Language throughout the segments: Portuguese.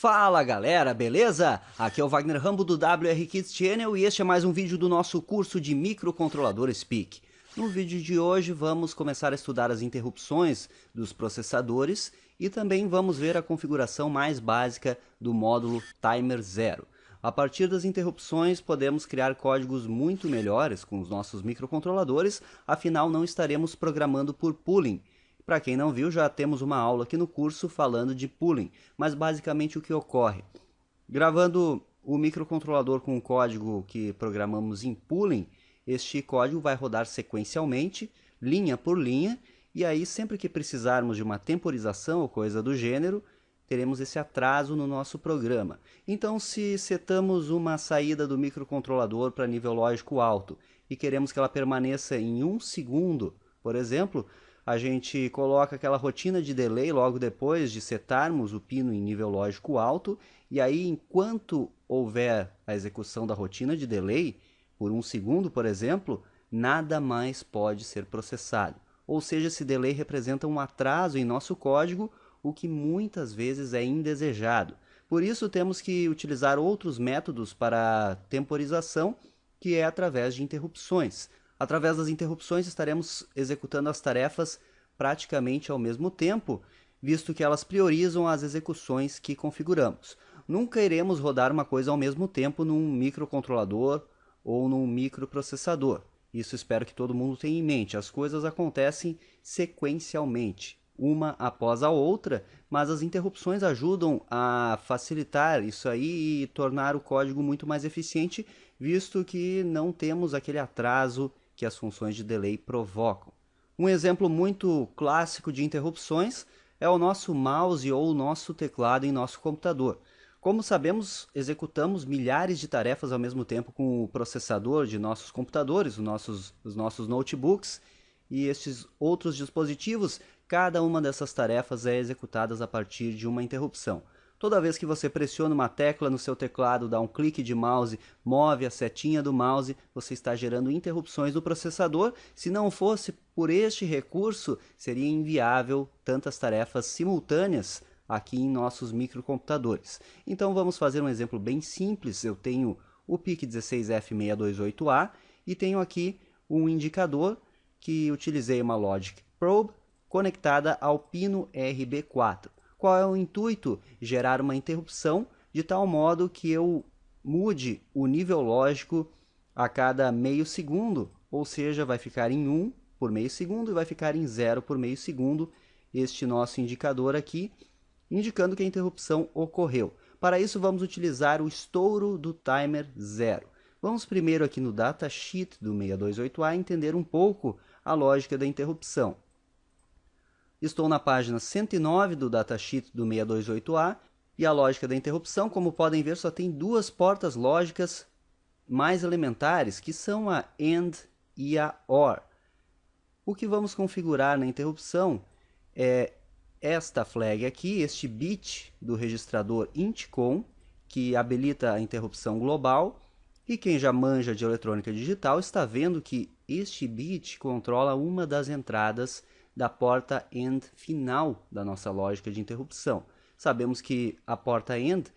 Fala galera, beleza? Aqui é o Wagner Rambo do WR Kids Channel e este é mais um vídeo do nosso curso de microcontrolador Speak. No vídeo de hoje vamos começar a estudar as interrupções dos processadores e também vamos ver a configuração mais básica do módulo Timer 0. A partir das interrupções podemos criar códigos muito melhores com os nossos microcontroladores, afinal não estaremos programando por pooling. Para quem não viu, já temos uma aula aqui no curso falando de pooling, mas basicamente o que ocorre? Gravando o microcontrolador com o código que programamos em pooling, este código vai rodar sequencialmente, linha por linha, e aí sempre que precisarmos de uma temporização ou coisa do gênero, teremos esse atraso no nosso programa. Então, se setamos uma saída do microcontrolador para nível lógico alto e queremos que ela permaneça em 1 segundo, por exemplo, a gente coloca aquela rotina de delay logo depois de setarmos o pino em nível lógico alto, e aí enquanto houver a execução da rotina de delay, por 1 segundo, por exemplo, nada mais pode ser processado. Ou seja, esse delay representa um atraso em nosso código, o que muitas vezes é indesejado. Por isso temos que utilizar outros métodos para temporização, que é através de interrupções. Através das interrupções estaremos executando as tarefas praticamente ao mesmo tempo, visto que elas priorizam as execuções que configuramos. Nunca iremos rodar uma coisa ao mesmo tempo num microcontrolador ou num microprocessador. Isso espero que todo mundo tenha em mente. As coisas acontecem sequencialmente, uma após a outra, mas as interrupções ajudam a facilitar isso aí e tornar o código muito mais eficiente, visto que não temos aquele atraso que as funções de delay provocam. Um exemplo muito clássico de interrupções é o nosso mouse ou o nosso teclado em nosso computador. Como sabemos, executamos milhares de tarefas ao mesmo tempo com o processador de nossos computadores, os nossos notebooks e estes outros dispositivos. Cada uma dessas tarefas é executada a partir de uma interrupção. Toda vez que você pressiona uma tecla no seu teclado, dá um clique de mouse, move a setinha do mouse, você está gerando interrupções do processador. Se não fosse por este recurso, seria inviável tantas tarefas simultâneas aqui em nossos microcomputadores. Então vamos fazer um exemplo bem simples. Eu tenho o PIC16F628A e tenho aqui um indicador que utilizei uma Logic Probe conectada ao pino RB4. Qual é o intuito? Gerar uma interrupção de tal modo que eu mude o nível lógico a cada meio segundo, ou seja, vai ficar em 1 por meio segundo e vai ficar em 0 por meio segundo este nosso indicador aqui, indicando que a interrupção ocorreu. Para isso vamos utilizar o estouro do timer 0. Vamos primeiro aqui no datasheet do 628A entender um pouco a lógica da interrupção. Estou na página 109 do datasheet do 628A e a lógica da interrupção, como podem ver, só tem duas portas lógicas mais elementares, que são a AND e a OR. O que vamos configurar na interrupção é esta flag aqui, este bit do registrador INTCOM, que habilita a interrupção global, e quem já manja de eletrônica digital está vendo que este bit controla uma das entradas da porta AND final da nossa lógica de interrupção. Sabemos que a porta AND,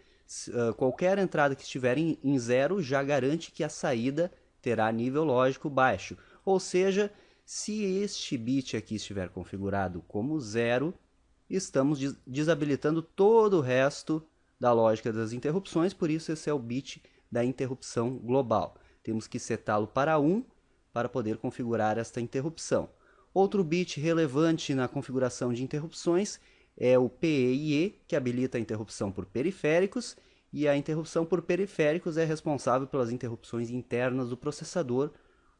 qualquer entrada que estiver em 0 já garante que a saída terá nível lógico baixo. Ou seja, se este bit aqui estiver configurado como 0, estamos desabilitando todo o resto da lógica das interrupções, por isso esse é o bit da interrupção global. Temos que setá-lo para 1 para poder configurar esta interrupção. Outro bit relevante na configuração de interrupções é o PEIE, que habilita a interrupção por periféricos, e a interrupção por periféricos é responsável pelas interrupções internas do processador,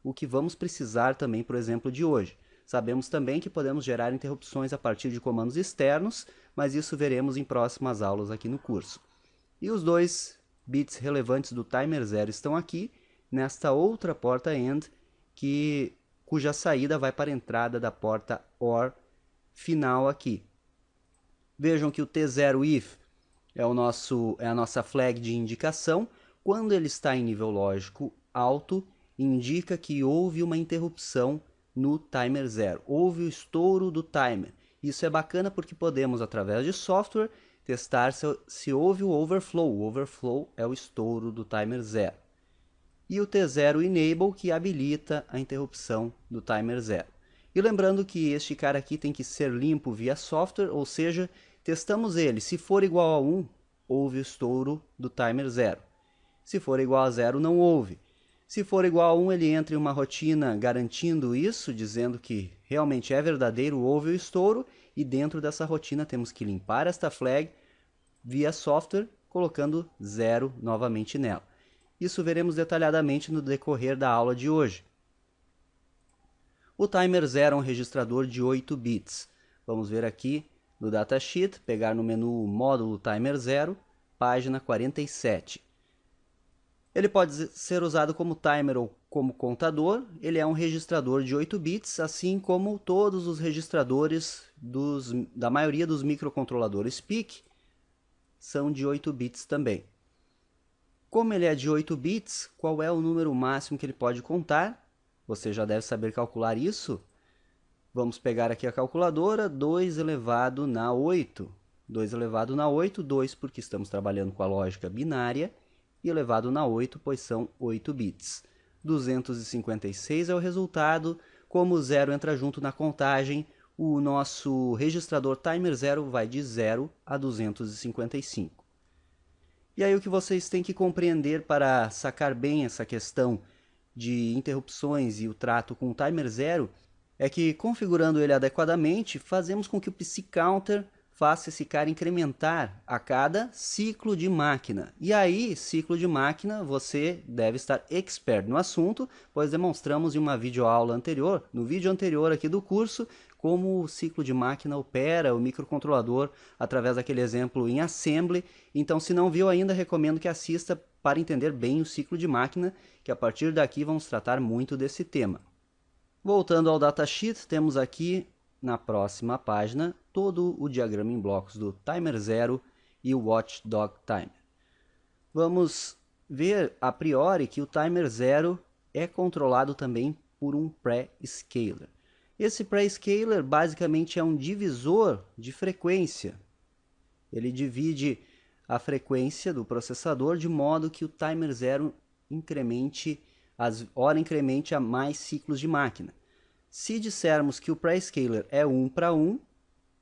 o que vamos precisar também para o exemplo de hoje. Sabemos também que podemos gerar interrupções a partir de comandos externos, mas isso veremos em próximas aulas aqui no curso. E os dois bits relevantes do timer 0 estão aqui, nesta outra porta AND, cuja saída vai para a entrada da porta OR final aqui. Vejam que o T0IF é a nossa flag de indicação. Quando ele está em nível lógico alto, indica que houve uma interrupção no timer 0. Houve o estouro do timer. Isso é bacana porque podemos, através de software, testar se houve o overflow. O overflow é o estouro do timer 0. E o T0 enable, que habilita a interrupção do timer 0. E lembrando que este cara aqui tem que ser limpo via software, ou seja, testamos ele. Se for igual a 1, houve o estouro do timer 0. Se for igual a 0, não houve. Se for igual a 1, ele entra em uma rotina garantindo isso, dizendo que realmente é verdadeiro, houve o estouro, e dentro dessa rotina temos que limpar esta flag via software, colocando 0 novamente nela. Isso veremos detalhadamente no decorrer da aula de hoje. O timer 0 é um registrador de 8 bits. Vamos ver aqui no datasheet, pegar no menu módulo timer 0, página 47. Ele pode ser usado como timer ou como contador. Ele é um registrador de 8 bits, assim como todos os registradores da maioria dos microcontroladores PIC são de 8 bits também. Como ele é de 8 bits, qual é o número máximo que ele pode contar? Você já deve saber calcular isso. Vamos pegar aqui a calculadora, 2 elevado na 8. 2 elevado na 8, 2 porque estamos trabalhando com a lógica binária, e elevado na 8, pois são 8 bits. 256 é o resultado. Como o 0 entra junto na contagem, o nosso registrador timer 0 vai de 0 a 255. E aí o que vocês têm que compreender para sacar bem essa questão de interrupções e o trato com o timer 0 é que, configurando ele adequadamente, fazemos com que o psicounter faça esse cara incrementar a cada ciclo de máquina. E aí, ciclo de máquina, você deve estar expert no assunto, pois demonstramos em uma videoaula anterior, no vídeo anterior aqui do curso, como o ciclo de máquina opera o microcontrolador através daquele exemplo em assembly. Então, se não viu ainda, recomendo que assista para entender bem o ciclo de máquina, que a partir daqui vamos tratar muito desse tema. Voltando ao datasheet, temos aqui na próxima página todo o diagrama em blocos do timer 0 e o watchdog timer. Vamos ver a priori que o timer 0 é controlado também por um pré-scaler. Esse pré-scaler basicamente é um divisor de frequência. Ele divide a frequência do processador de modo que o timer 0 incremente a mais ciclos de máquina. Se dissermos que o pré-scaler é 1 para 1,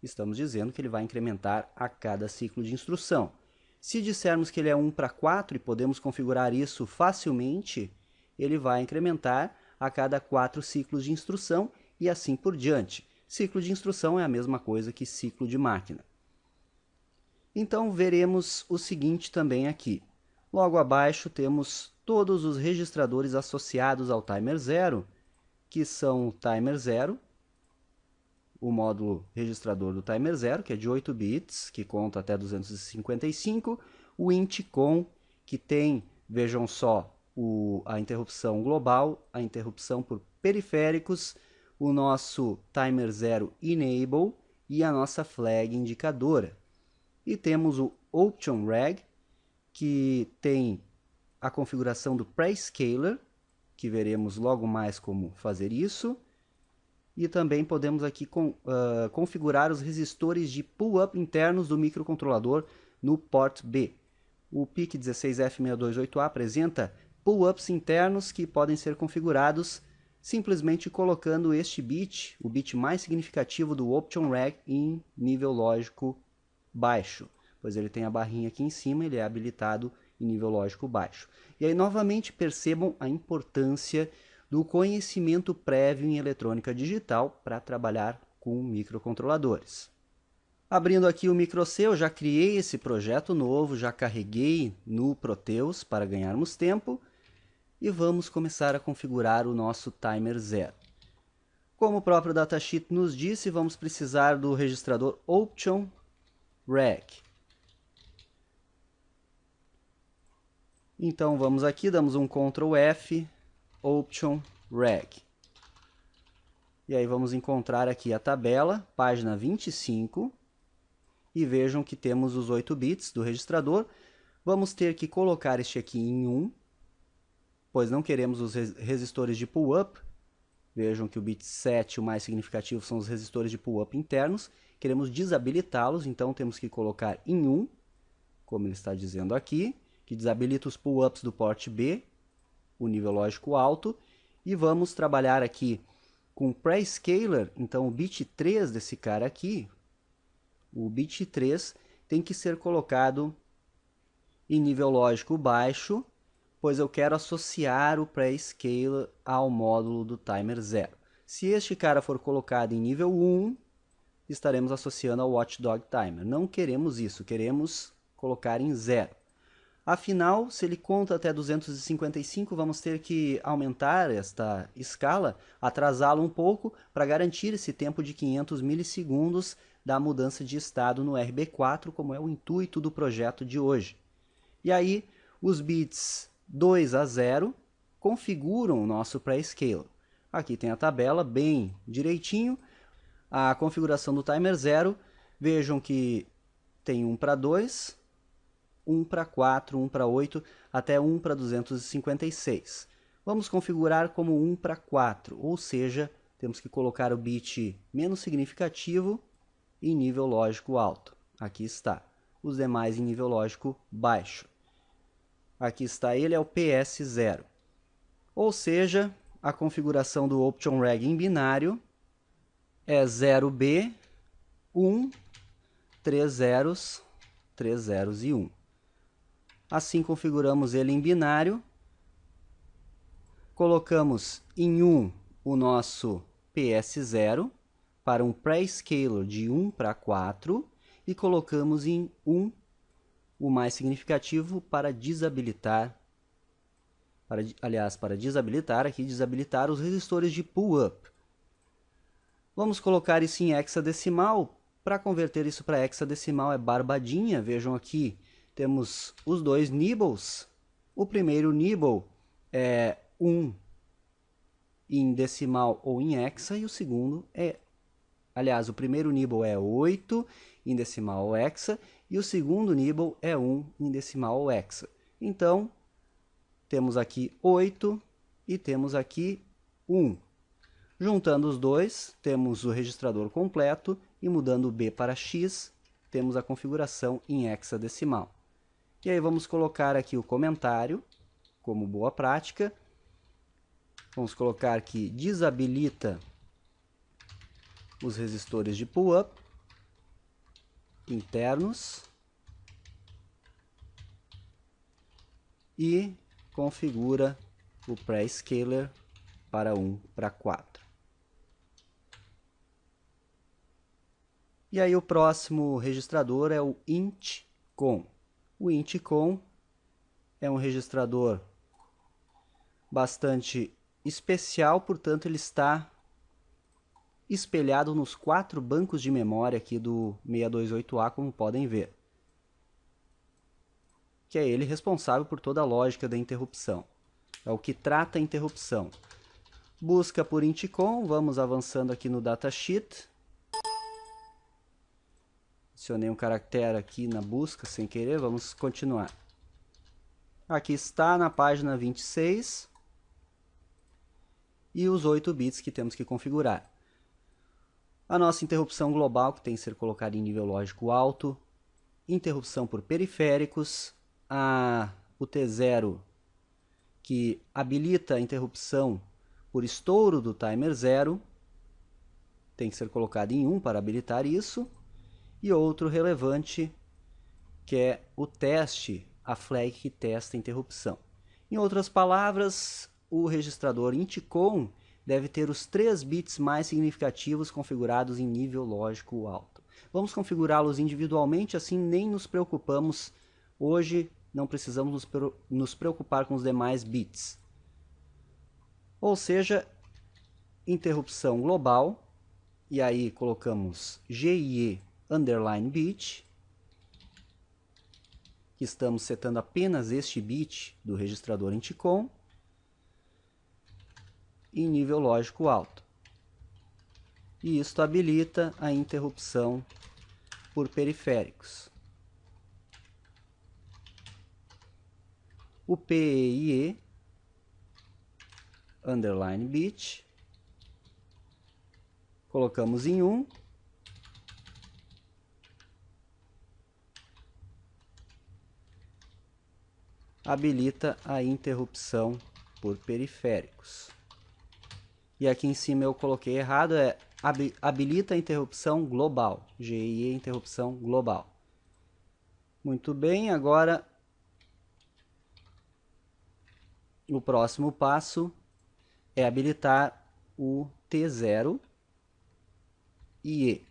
estamos dizendo que ele vai incrementar a cada ciclo de instrução. Se dissermos que ele é 1 para 4 e podemos configurar isso facilmente, ele vai incrementar a cada 4 ciclos de instrução e assim por diante. Ciclo de instrução é a mesma coisa que ciclo de máquina. Então veremos o seguinte também aqui. Logo abaixo temos todos os registradores associados ao timer 0, que são o timer 0, o módulo registrador do timer 0, que é de 8 bits, que conta até 255, o INTCON, que tem, vejam só, a interrupção global, a interrupção por periféricos, o nosso timer 0 enable e a nossa flag indicadora. E temos o option reg, que tem a configuração do pré-scaler, que veremos logo mais como fazer isso. E também podemos aqui configurar os resistores de pull-up internos do microcontrolador no port B. O PIC16F628A apresenta pull-ups internos que podem ser configurados simplesmente colocando este bit, o bit mais significativo do option reg, em nível lógico baixo, pois ele tem a barrinha aqui em cima, ele é habilitado em nível lógico baixo. E aí novamente percebam a importância do conhecimento prévio em eletrônica digital para trabalhar com microcontroladores. Abrindo aqui o MicroC, eu já criei esse projeto novo, já carreguei no Proteus para ganharmos tempo e vamos começar a configurar o nosso timer 0. Como o próprio datasheet nos disse, vamos precisar do registrador option reg. Então vamos aqui, damos um Ctrl F, option reg. E aí vamos encontrar aqui a tabela, página 25, e vejam que temos os 8 bits do registrador. Vamos ter que colocar este aqui em 1, pois não queremos os resistores de pull-up, Vejam que o bit 7, o mais significativo, são os resistores de pull-up internos. Queremos desabilitá-los, então temos que colocar em 1, como ele está dizendo aqui, que desabilita os pull-ups do porte B, o nível lógico alto. E vamos trabalhar aqui com pré-scaler, então o bit 3 desse cara aqui, o bit 3 tem que ser colocado em nível lógico baixo, pois eu quero associar o pré-scaler ao módulo do timer 0. Se este cara for colocado em nível 1, estaremos associando ao watchdog timer. Não queremos isso, queremos colocar em 0. Afinal, se ele conta até 255, vamos ter que aumentar esta escala, atrasá-lo um pouco para garantir esse tempo de 500 milissegundos da mudança de estado no RB4, como é o intuito do projeto de hoje. E aí, os bits 2 a 0 configuram o nosso pré-scaler. Aqui tem a tabela bem direitinho. A configuração do timer 0, vejam que tem 1 para 2, 1 para 4, 1 para 8, até 1 para 256. Vamos configurar como 1 para 4, ou seja, temos que colocar o bit menos significativo em nível lógico alto. Aqui está. Os demais em nível lógico baixo. Aqui está ele, é o PS0. Ou seja, a configuração do Option Reg em binário é 0B, 1, 3 zeros, 3 zeros e 1. Assim configuramos ele em binário. Colocamos em 1 o nosso PS0 para um pré-scaler de 1 para 4 e colocamos em 1 o mais significativo para desabilitar, para desabilitar os resistores de pull-up. Vamos colocar isso em hexadecimal. Para converter isso para hexadecimal é barbadinha. Vejam aqui, temos os dois nibbles. O primeiro nibble é 1 em decimal ou em hexa, e o segundo é... Aliás, o primeiro nibble é 8 em decimal ou hexa, e o segundo nibble é 1 em decimal ou hexa. Então, temos aqui 8 e temos aqui 1. Juntando os dois, temos o registrador completo, e mudando o B para X, temos a configuração em hexadecimal. E aí vamos colocar aqui o comentário, como boa prática. Vamos colocar que desabilita os resistores de pull-up internos e configura o pré-scaler para 1 para 4. E aí o próximo registrador é o int.com. O int.com é um registrador bastante especial, portanto ele está espelhado nos 4 bancos de memória aqui do 628A, como podem ver. Que é ele responsável por toda a lógica da interrupção. É o que trata a interrupção. Busca por int.com, vamos avançando aqui no datasheet. Adicionei um caractere aqui na busca sem querer, vamos continuar. Aqui está na página 26 e os 8 bits que temos que configurar. A nossa interrupção global, que tem que ser colocada em nível lógico alto, interrupção por periféricos, o T0 que habilita a interrupção por estouro do timer 0, tem que ser colocado em 1 para habilitar isso, e outro relevante que é o teste, a flag que testa a interrupção. Em outras palavras, o registrador int.com deve ter os 3 bits mais significativos configurados em nível lógico alto. Vamos configurá-los individualmente, assim nem nos preocupamos. Hoje não precisamos nos preocupar com os demais bits. Ou seja, interrupção global, e aí colocamos GIE underline bit, que estamos setando apenas este bit do registrador int.com, em nível lógico alto. E isto habilita a interrupção por periféricos. O PEIE underline bit, colocamos em 1. Habilita a interrupção por periféricos. E aqui em cima eu coloquei errado, habilita a interrupção global, GIE interrupção global. Muito bem, agora o próximo passo é habilitar o T0 e E.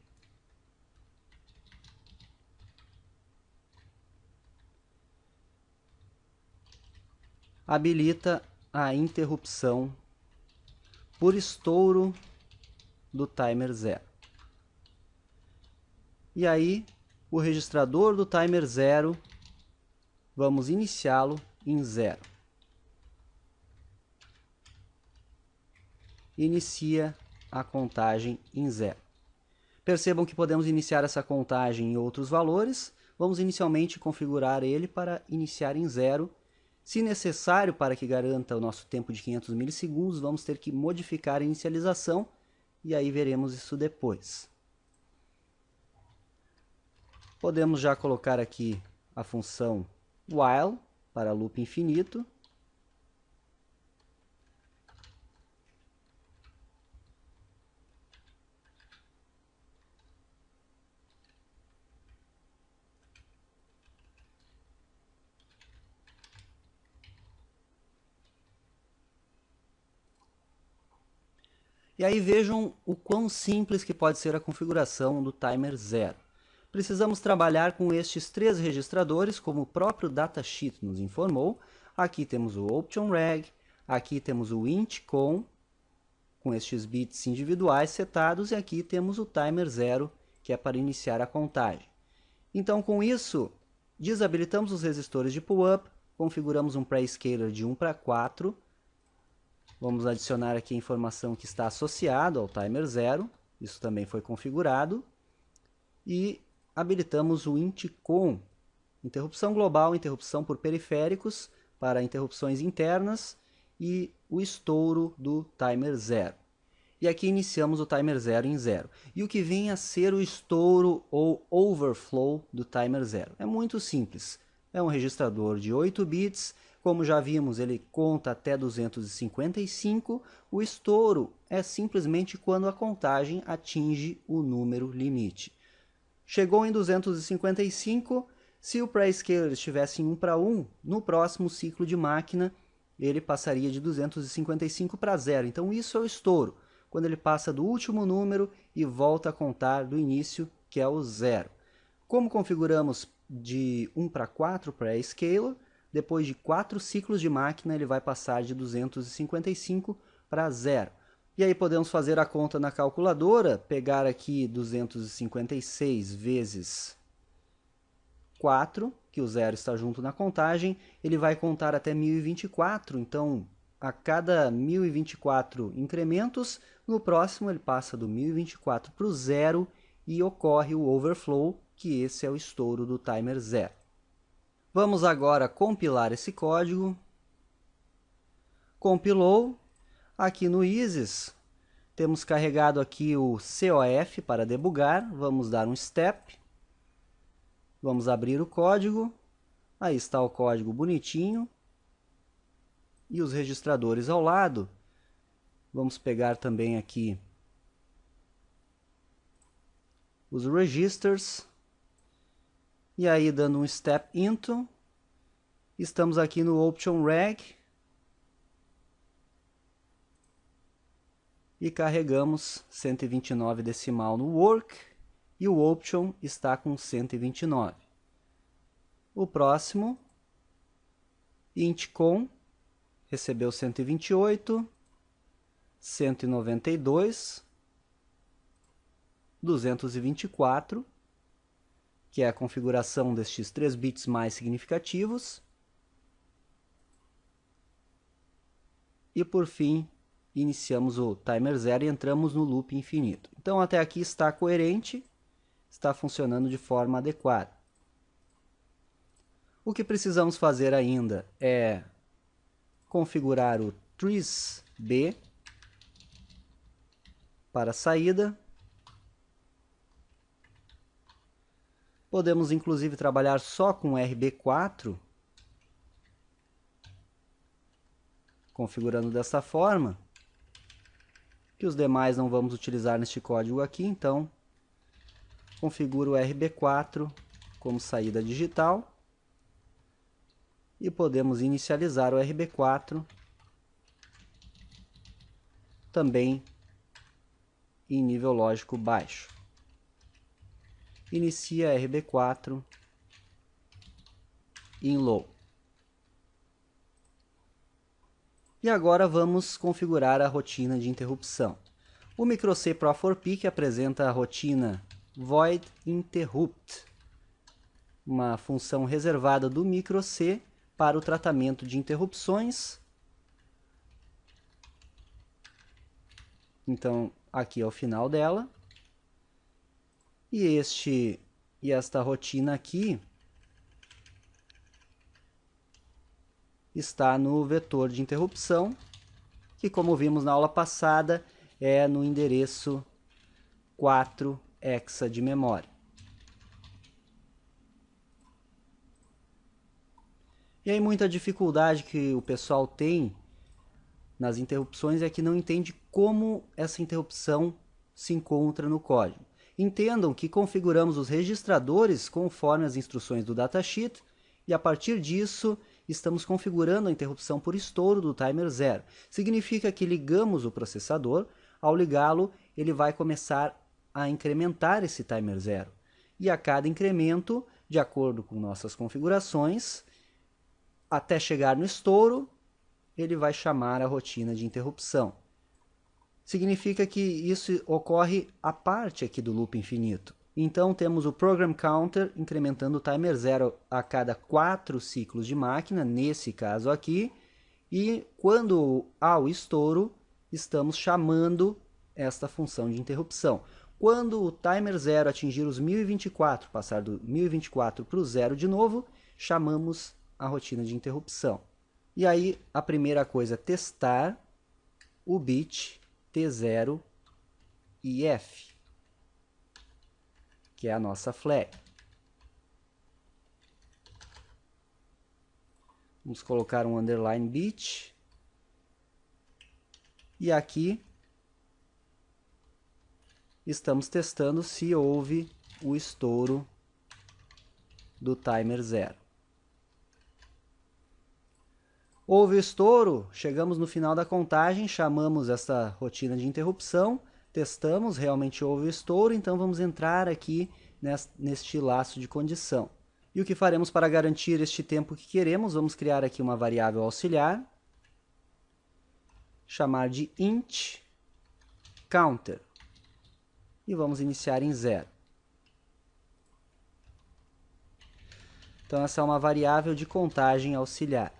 Habilita a interrupção por estouro do timer 0. E aí, o registrador do timer 0, vamos iniciá-lo em 0. Inicia a contagem em 0. Percebam que podemos iniciar essa contagem em outros valores. Vamos inicialmente configurar ele para iniciar em 0. Se necessário, para que garanta o nosso tempo de 500 milissegundos, vamos ter que modificar a inicialização e aí veremos isso depois. Podemos já colocar aqui a função while para loop infinito. E aí vejam o quão simples que pode ser a configuração do timer 0. Precisamos trabalhar com estes 3 registradores, como o próprio datasheet nos informou. Aqui temos o option reg, aqui temos o int com estes bits individuais setados, e aqui temos o timer 0, que é para iniciar a contagem. Então, com isso, desabilitamos os resistores de pull-up, configuramos um prescaler de 1 para 4, vamos adicionar aqui a informação que está associada ao timer 0, isso também foi configurado, e habilitamos o int com interrupção global, interrupção por periféricos para interrupções internas e o estouro do timer 0. E aqui iniciamos o timer 0 em 0. E o que vem a ser o estouro ou overflow do timer 0? É muito simples. É um registrador de 8 bits. Como já vimos, ele conta até 255. O estouro é simplesmente quando a contagem atinge o número limite. Chegou em 255, se o prescaler estivesse em 1 para 1, no próximo ciclo de máquina ele passaria de 255 para 0. Então isso é o estouro, quando ele passa do último número e volta a contar do início, que é o 0. Como configuramos de 1 para 4 prescaler, depois de 4 ciclos de máquina ele vai passar de 255 para 0. E aí podemos fazer a conta na calculadora, pegar aqui 256 vezes 4, que o 0 está junto na contagem, ele vai contar até 1024, então a cada 1024 incrementos, no próximo ele passa do 1024 para o 0 e ocorre o overflow, que esse é o estouro do timer 0. Vamos agora compilar esse código. Compilou. Aqui no ISIS, temos carregado aqui o COF para debugar. Vamos dar um step. Vamos abrir o código. Aí está o código bonitinho. E os registradores ao lado. Vamos pegar também aqui os registers. E aí, dando um step into, estamos aqui no option reg. E carregamos 129 decimal no work, e o option está com 129. O próximo, int com, recebeu 128, 192, 224, que é a configuração destes 3 bits mais significativos. E por fim, iniciamos o timer 0 e entramos no loop infinito. Então até aqui está coerente, está funcionando de forma adequada. O que precisamos fazer ainda é configurar o TreesB para saída. Podemos inclusive trabalhar só com RB4, configurando dessa forma, que os demais não vamos utilizar neste código aqui, então configuro o RB4 como saída digital e podemos inicializar o RB4 também em nível lógico baixo. Inicia RB4 em low. E agora vamos configurar a rotina de interrupção. O microC Pro4Peak apresenta a rotina Void Interrupt, uma função reservada do microC para o tratamento de interrupções. Então, aqui é o final dela. E esta rotina aqui está no vetor de interrupção, que, como vimos na aula passada, é no endereço 4 hexa de memória. E aí muita dificuldade que o pessoal tem nas interrupções é que não entende como essa interrupção se encontra no código. Entendam que configuramos os registradores conforme as instruções do datasheet e a partir disso estamos configurando a interrupção por estouro do timer 0. Significa que ligamos o processador, ao ligá-lo ele vai começar a incrementar esse timer 0. E a cada incremento, de acordo com nossas configurações, até chegar no estouro, ele vai chamar a rotina de interrupção. Significa que isso ocorre à parte aqui do loop infinito. Então temos o Program Counter incrementando o timer 0 a cada 4 ciclos de máquina, nesse caso aqui, e quando há o estouro, estamos chamando esta função de interrupção. Quando o timer 0 atingir os 1024, passar do 1024 para o 0 de novo, chamamos a rotina de interrupção. E aí a primeira coisa é testar o bit T0 e F, que é a nossa flag. Vamos colocar um underline bit. E aqui estamos testando se houve o estouro do timer 0. Houve o estouro, chegamos no final da contagem, chamamos essa rotina de interrupção, testamos, realmente houve o estouro, então vamos entrar aqui neste laço de condição. E o que faremos para garantir este tempo que queremos? Vamos criar aqui uma variável auxiliar, chamar de int counter, e vamos iniciar em 0. Então essa é uma variável de contagem auxiliar.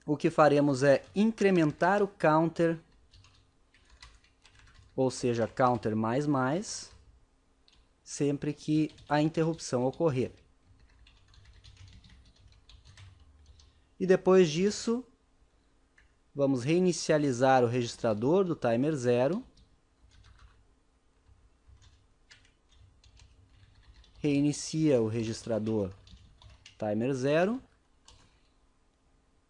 O que faremos é incrementar o counter, ou seja, counter mais, sempre que a interrupção ocorrer. E depois disso, vamos reinicializar o registrador do timer 0. Reinicia o registrador timer 0.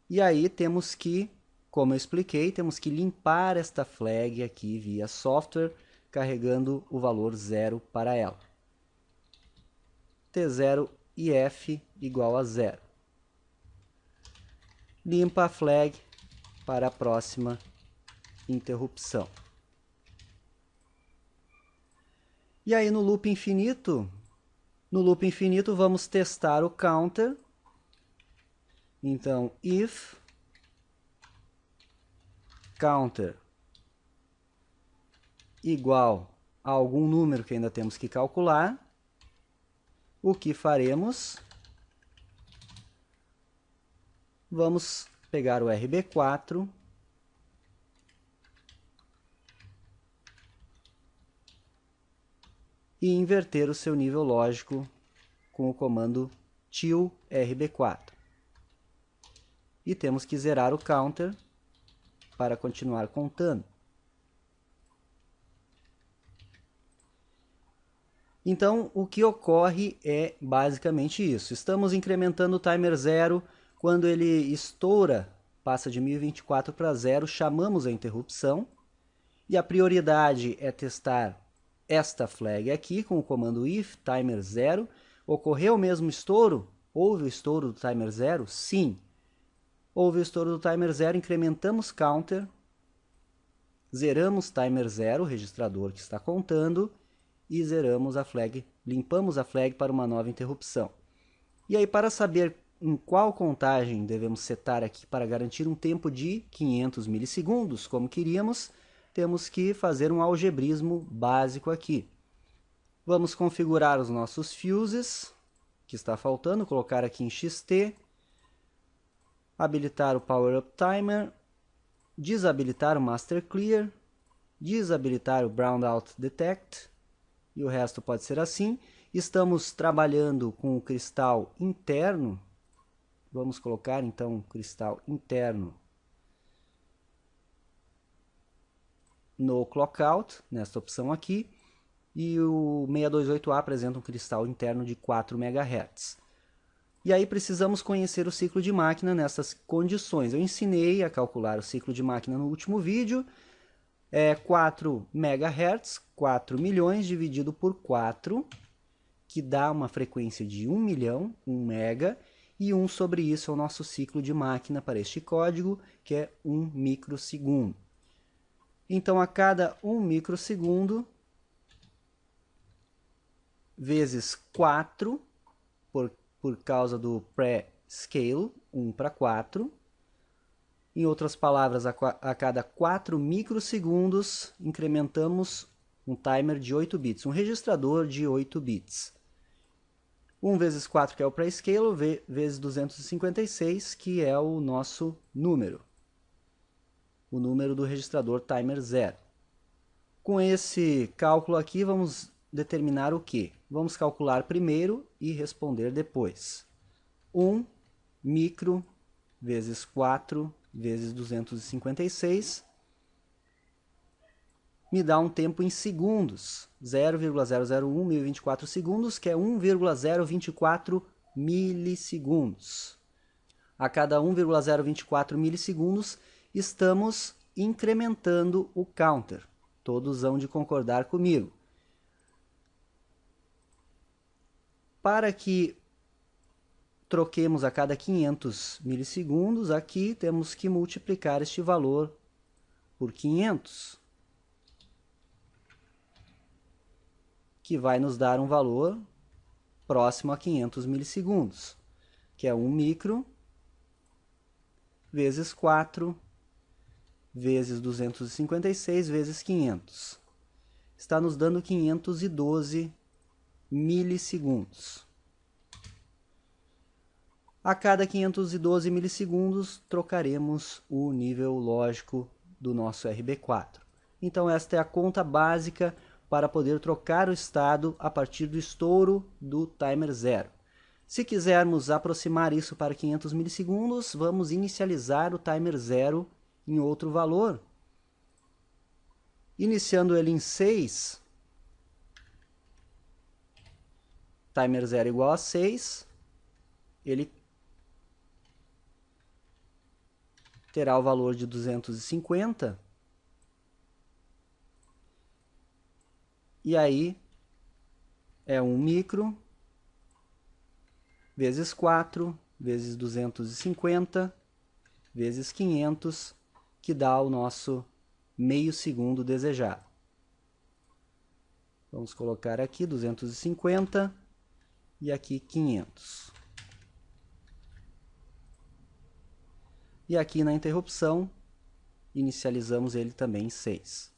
E aí temos que, como eu expliquei, temos que limpar esta flag aqui via software, carregando o valor 0 para ela. T0 e F igual a 0. Limpa a flag para a próxima interrupção. E aí no loop infinito vamos testar o counter. Então, if counter igual a algum número que ainda temos que calcular, o que faremos? Vamos pegar o RB4 e inverter o seu nível lógico com o comando till RB4. E temos que zerar o counter para continuar contando. Então, o que ocorre é basicamente isso. Estamos incrementando o timer 0. Quando ele estoura, passa de 1024 para 0, chamamos a interrupção. E a prioridade é testar esta flag aqui com o comando if timer 0. Ocorreu o mesmo estouro? Houve o estouro do timer 0? Sim. Houve o estouro do timer 0, incrementamos counter, zeramos timer 0, o registrador que está contando, e zeramos a flag, limpamos a flag para uma nova interrupção. E aí, para saber em qual contagem devemos setar aqui para garantir um tempo de 500 milissegundos, como queríamos, temos que fazer um algebrismo básico aqui. Vamos configurar os nossos fuses, que está faltando, colocar aqui em XT, habilitar o Power Up Timer, desabilitar o Master Clear, desabilitar o Brown Out Detect, e o resto pode ser assim. Estamos trabalhando com o cristal interno, vamos colocar então o cristal interno no Clockout, nesta opção aqui, e o 628A apresenta um cristal interno de 4 MHz. E aí precisamos conhecer o ciclo de máquina nessas condições. Eu ensinei a calcular o ciclo de máquina no último vídeo. 4 MHz, 4 milhões dividido por 4, que dá uma frequência de 1 milhão, 1 mega, e 1 sobre isso é o nosso ciclo de máquina para este código, que é 1 microsegundo. Então, a cada 1 microsegundo, vezes 4, por causa do pré-scale, 1 para 4. Em outras palavras, a cada 4 microsegundos, incrementamos um timer de 8 bits, um registrador de 8 bits. 1 vezes 4, que é o pré-scale, vezes 256, que é o nosso número. O número do registrador timer 0. Com esse cálculo aqui, vamos determinar o quê? Vamos calcular primeiro e responder depois. 1 micro vezes 4 vezes 256 me dá um tempo em segundos, 0,001.024 segundos, que é 1,024 milissegundos. A cada 1,024 milissegundos, estamos incrementando o counter. Todos hão de concordar comigo. Para que troquemos a cada 500 milissegundos, aqui temos que multiplicar este valor por 500, que vai nos dar um valor próximo a 500 milissegundos, que é 1 micro vezes 4 vezes 256 vezes 500. Está nos dando 512 milissegundos. A cada 512 milissegundos, trocaremos o nível lógico do nosso RB4. Então, esta é a conta básica para poder trocar o estado a partir do estouro do timer 0. Se quisermos aproximar isso para 500 milissegundos, vamos inicializar o timer 0 em outro valor. Iniciando ele em 6, timer 0 igual a 6, ele terá o valor de 250, e aí é 1 micro vezes 4 vezes 250 vezes 500, que dá o nosso meio segundo desejado. Vamos colocar aqui 250 e aqui 500. E aqui na interrupção, inicializamos ele também em 6.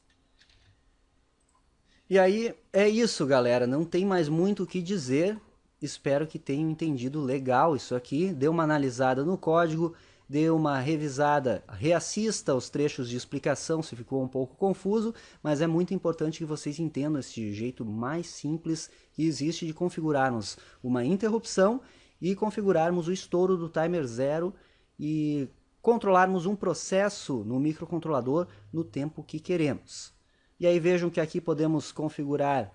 E aí é isso, galera. Não tem mais muito o que dizer. Espero que tenham entendido legal isso aqui. Dê uma analisada no código, dê uma revisada, reassista os trechos de explicação se ficou um pouco confuso, mas é muito importante que vocês entendam esse jeito mais simples que existe de configurarmos uma interrupção e configurarmos o estouro do timer 0 e controlarmos um processo no microcontrolador no tempo que queremos. E aí vejam que aqui podemos configurar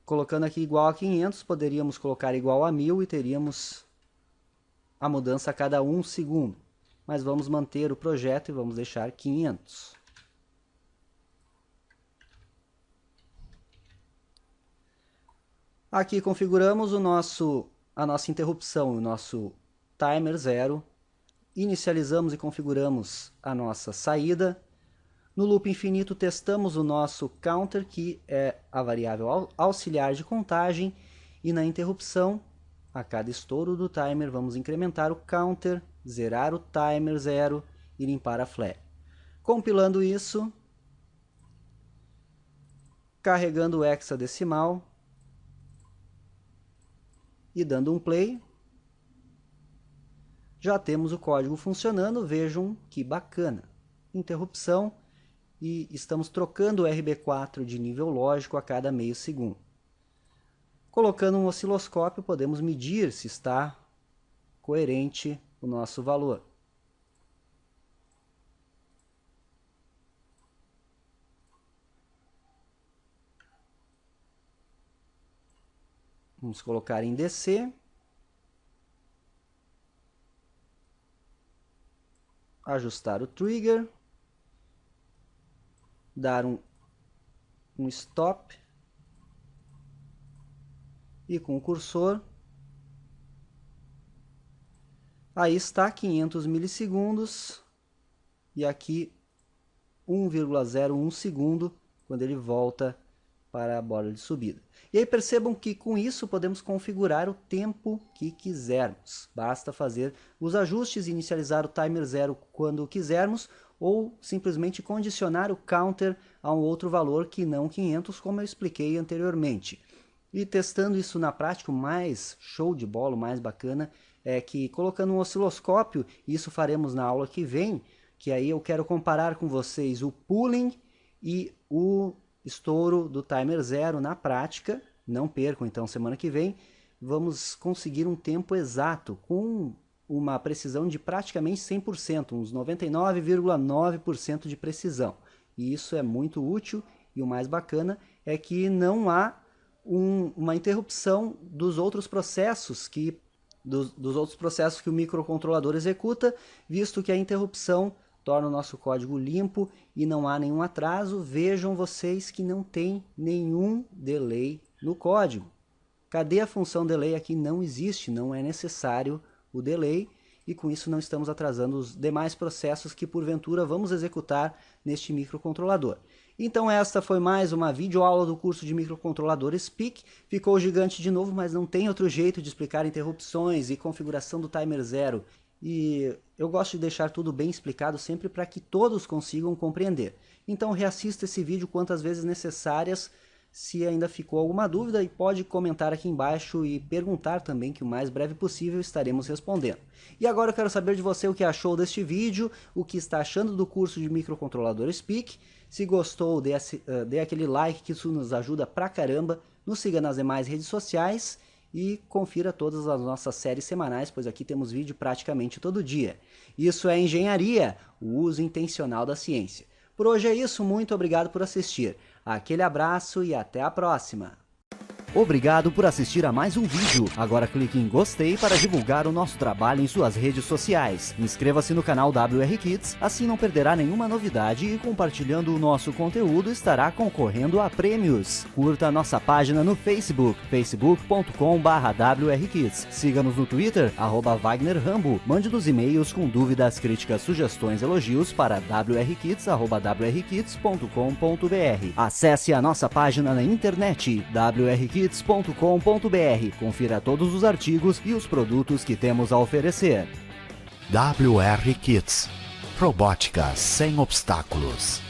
Colocando aqui igual a 500, poderíamos colocar igual a 1000 e teríamos a mudança a cada 1 segundo. Mas vamos manter o projeto e vamos deixar 500. Aqui configuramos a nossa interrupção, o nosso timer 0. Inicializamos e configuramos a nossa saída. No loop infinito testamos o nosso counter, que é a variável auxiliar de contagem. E na interrupção, a cada estouro do timer, vamos incrementar o counter, zerar o timer 0 e limpar a flare. Compilando isso, carregando o hexadecimal e dando um play, já temos o código funcionando. Vejam que bacana. Interrupção, e estamos trocando o RB4 de nível lógico a cada meio segundo. Colocando um osciloscópio, podemos medir se está coerente o nosso valor. Vamos colocar em DC. Ajustar o trigger. Dar um stop. E com o cursor. Aí está 500 milissegundos. E aqui 1,01 segundo quando ele volta para a borda de subida. E aí percebam que com isso podemos configurar o tempo que quisermos. Basta fazer os ajustes e inicializar o timer 0 quando quisermos, ou simplesmente condicionar o counter a um outro valor que não 500, como eu expliquei anteriormente. E testando isso na prática, o mais show de bola, o mais bacana, é que colocando um osciloscópio, isso faremos na aula que vem, que aí eu quero comparar com vocês o pooling e o estouro do timer 0 na prática. Não percam, então, semana que vem vamos conseguir um tempo exato com uma precisão de praticamente 100%, uns 99,9% de precisão. E isso é muito útil, e o mais bacana é que não há uma interrupção dos outros processos que o microcontrolador executa, visto que a interrupção torna o nosso código limpo e não há nenhum atraso. Vejam vocês que não tem nenhum delay no código. Cadê a função delay? Aqui não existe, não é necessário o delay, e com isso não estamos atrasando os demais processos que porventura vamos executar neste microcontrolador. Então esta foi mais uma videoaula do curso de microcontrolador SPIC. Ficou gigante de novo, mas não tem outro jeito de explicar interrupções e configuração do timer 0. E eu gosto de deixar tudo bem explicado sempre para que todos consigam compreender. Então reassista esse vídeo quantas vezes necessárias, se ainda ficou alguma dúvida, e pode comentar aqui embaixo e perguntar também, que o mais breve possível estaremos respondendo. E agora eu quero saber de você o que achou deste vídeo, o que está achando do curso de microcontrolador SPIC. Se gostou, dê aquele like, que isso nos ajuda pra caramba. Nos siga nas demais redes sociais e confira todas as nossas séries semanais, pois aqui temos vídeo praticamente todo dia. Isso é engenharia, o uso intencional da ciência. Por hoje é isso, muito obrigado por assistir. Aquele abraço e até a próxima! Obrigado por assistir a mais um vídeo. Agora clique em gostei para divulgar o nosso trabalho em suas redes sociais. Inscreva-se no canal WR Kids, assim não perderá nenhuma novidade, e compartilhando o nosso conteúdo estará concorrendo a prêmios. Curta a nossa página no Facebook, facebook.com/WRKids. Siga-nos no Twitter, @WagnerRambo. Mande-nos e-mails com dúvidas, críticas, sugestões, elogios para wrkids@wrkids.com.br. Acesse a nossa página na internet, wrkids.com.br. Confira todos os artigos e os produtos que temos a oferecer. WR Kids. Robótica sem obstáculos.